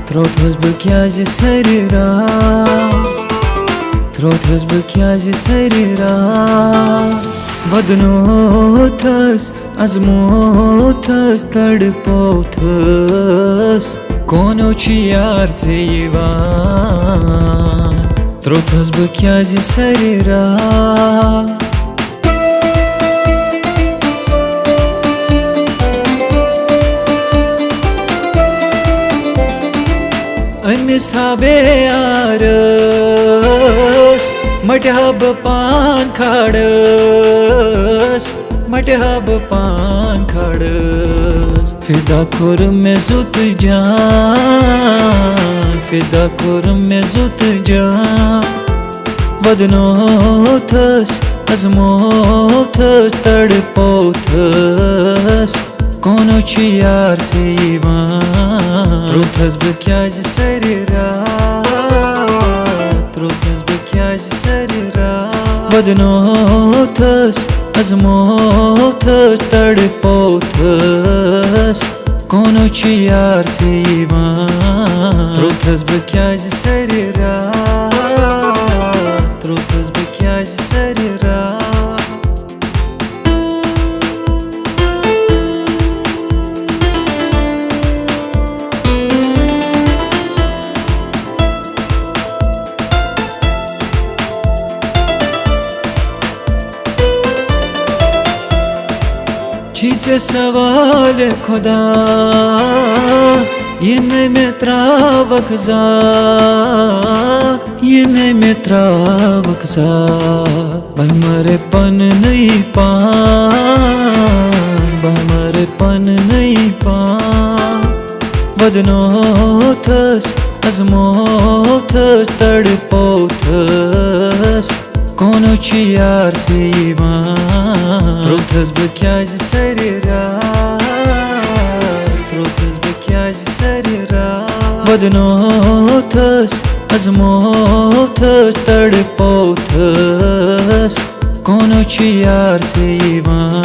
Trothas băchează sărira, trothas băchează sărira. Badnotas, azmotas, tadpotas, konochi arțe ivan. Trothas băchează sărira. Ansabe aras, mathab pan khadas, mathab pan khadas. Fida kurum mein zut jaan, fida kurum mein zut jaan. Vadnotas, azmotas, tadpotas, konochi arțe ivan. Trothas băchează sărira, trothas băchează sărira. Vadnotas, azmotas, tadpotas, konochi arțe ivan. Trothas băchează sărira, trothas băchează sărira. चीज़े सवाल खुदा ये नहीं मेरा वक्जा, ये नहीं मेरा वक्जा। भाई मरे पन नहीं पान, भाई मरे पन नहीं पान। वदनोथस, azmotas, tadpotas, konochi arțe ivan. Trothas băchează sărira, trothas băchează sărira. Vadnotas, azmotas, tadpotas, konochi arțe ivan.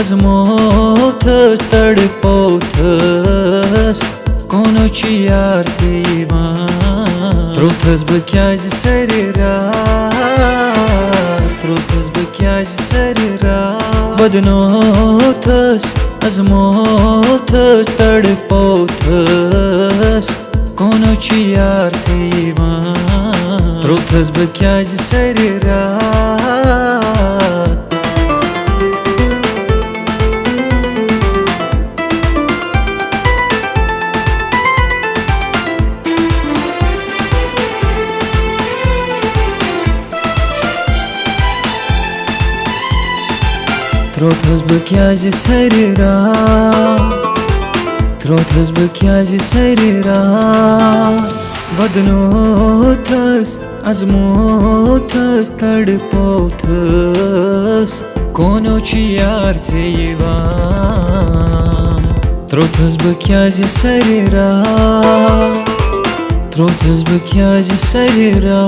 azmotas tadpotas konochi arțe ivan. Trothas băchează sărira, trothas băchează sărira. Vadnotas, azmotas, tadpotas, konochi arțe ivan. Trothas băchează sărira. Trothas băchează sărira, trothas băchează sărira. Vadnotas, azmotas, tadpotas, konochi arțe ivan. Trothas băchează sărira, trothas băchează sărira.